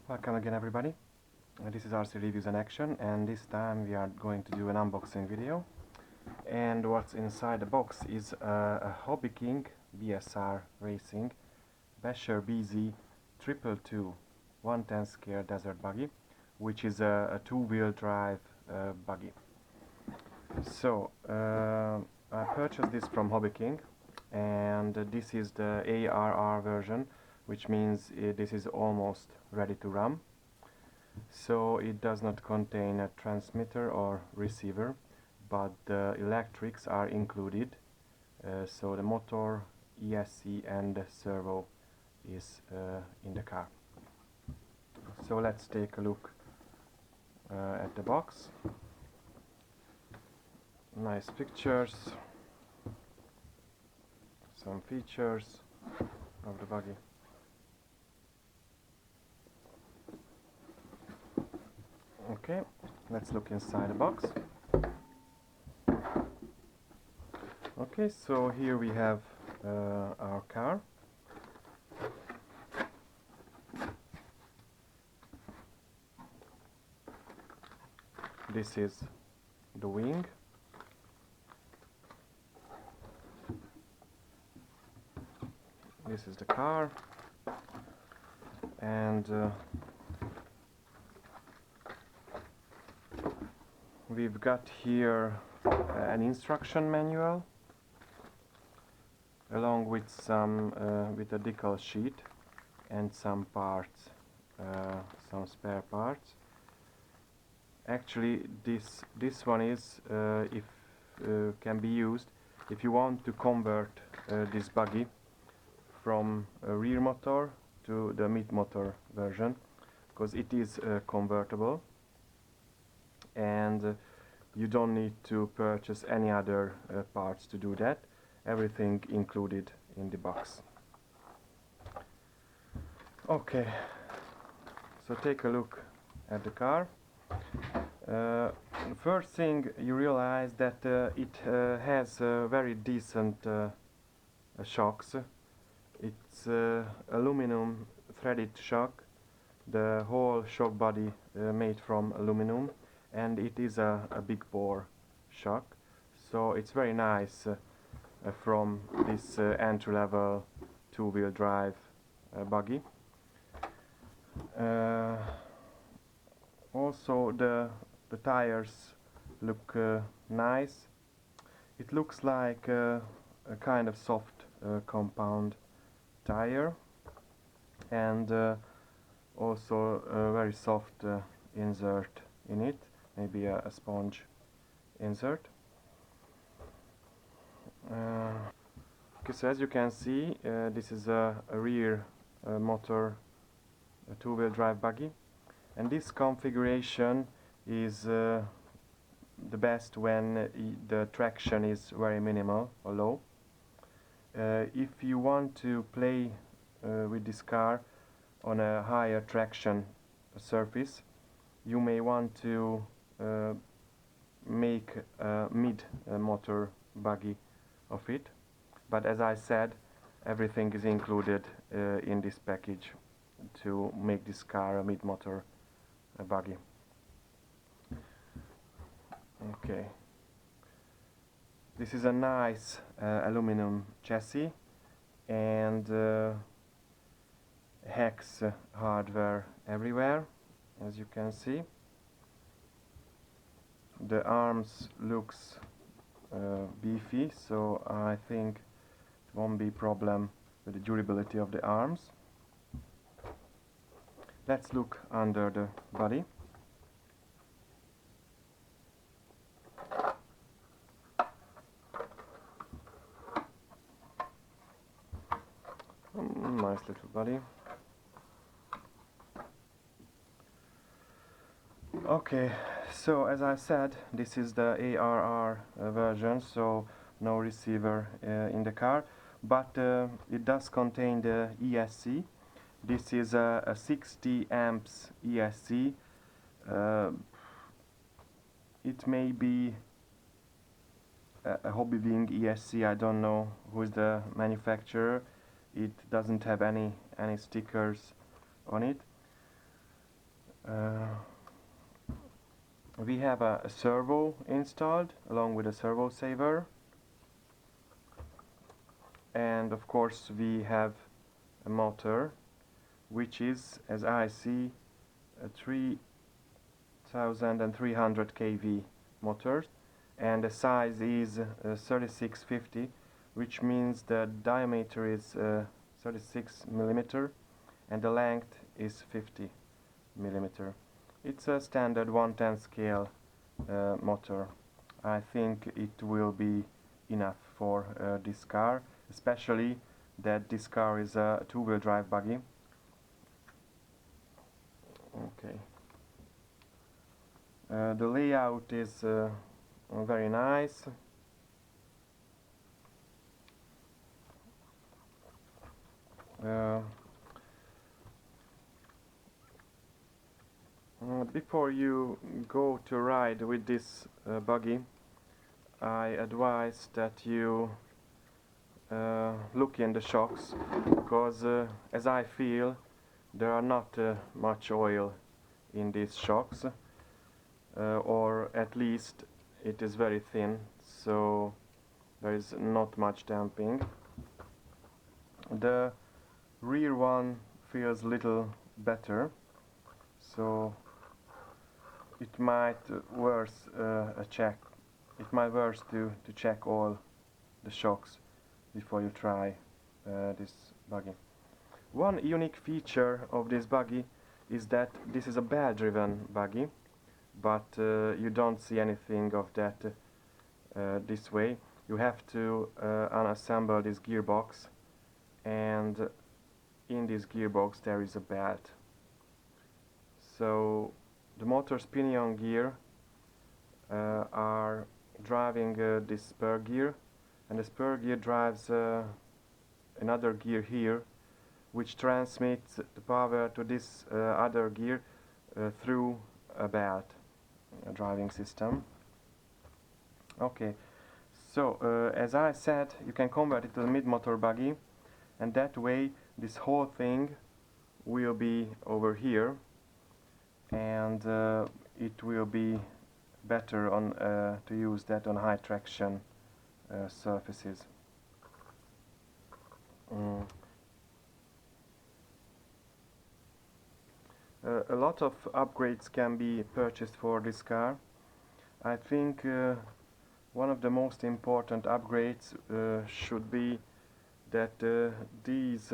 Welcome again, everybody. This is RC Reviews in Action, and this time we are going to do an unboxing video. And what's inside the box is a Hobbyking BSR Basher BZ-222 110 scale desert buggy, which is a two-wheel drive buggy. So I purchased this from Hobbyking, and this is the ARR version, which means this is almost ready to run. So it does not contain a transmitter or receiver, but the electrics are included. So the motor, ESC and the servo is in the car. So let's take a look at the box. Nice pictures, some features of the buggy. Okay, let's look inside the box. Okay, so here we have our car. This is the wing. This is the car, and we've got here an instruction manual along with some with a decal sheet and some parts, some spare parts. Actually, this one is if can be used if you want to convert this buggy from a rear motor to the mid motor version, because it is convertible, and you don't need to purchase any other parts to do that. Everything included in the box. Okay, so take a look at the car. First thing, you realize that it has very decent shocks. It's aluminum threaded shock, the whole shock body made from aluminum, and it is a big bore shock, so it's very nice from this entry-level two-wheel drive buggy. Also the tires look nice. It looks like a kind of soft compound tire, and also a very soft insert in it, maybe a sponge insert. Okay, so as you can see, this is a rear motor two-wheel drive buggy, and this configuration is the best when the traction is very minimal or low. If you want to play with this car on a higher traction surface, you may want to make a mid motor buggy of it, but as I said, everything is included in this package to make this car a mid motor buggy. Okay, this is a nice aluminum chassis and hex hardware everywhere, as you can see. The arms looks beefy, so I think it won't be a problem with the durability of the arms. Let's look under the body. Nice little body. Okay, so as I said, this is the ARR version, so no receiver in the car, but it does contain the ESC. This is a 60 amps ESC. It may be a Hobbyking ESC, I don't know who is the manufacturer. It doesn't have any stickers on it. We have a servo installed along with a servo saver, and of course we have a motor which is, as I see, a 3300 kV motor, and the size is 3650, which means the diameter is 36 millimeter and the length is 50 millimeter. It's a standard 110 scale motor. I think it will be enough for this car, especially that this car is a two-wheel drive buggy. Okay. The layout is very nice. Before you go to ride with this buggy, I advise that you look in the shocks, because as I feel, there are not much oil in these shocks, or at least it is very thin, so there is not much damping. The rear one feels little better, so it might worth a check. It might worth to check all the shocks before you try this buggy. One unique feature of this buggy is that this is a bell-driven buggy, but you don't see anything of that this way. You have to unassemble this gearbox, and in this gearbox there is a belt. So the motor's pinion gear are driving this spur gear, and the spur gear drives another gear here, which transmits the power to this other gear through a belt, a driving system. Okay, so as I said, you can convert it to a mid-motor buggy, and that way this whole thing will be over here, and it will be better on to use that on high traction surfaces. A lot of upgrades can be purchased for this car. I think one of the most important upgrades should be that these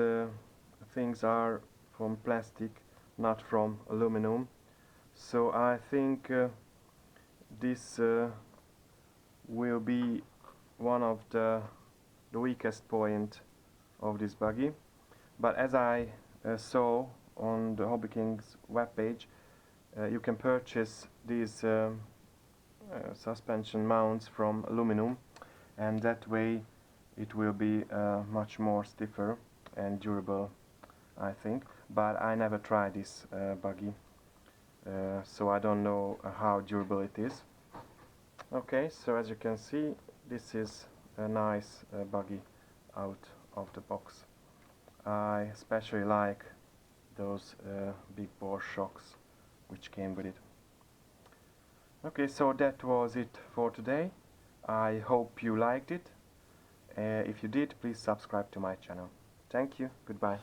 things are from plastic, not from aluminum. So I think this will be one of the weakest point of this buggy. But as I saw on the Hobbyking's webpage, you can purchase these suspension mounts from aluminum, and that way it will be much more stiffer and durable, I think. But I never tried this buggy, so I don't know how durable it is. Okay, so as you can see, this is a nice buggy out of the box. I especially like those big bore shocks which came with it. Okay, so that was it for today. I hope you liked it. If you did, please subscribe to my channel. Thank you, goodbye.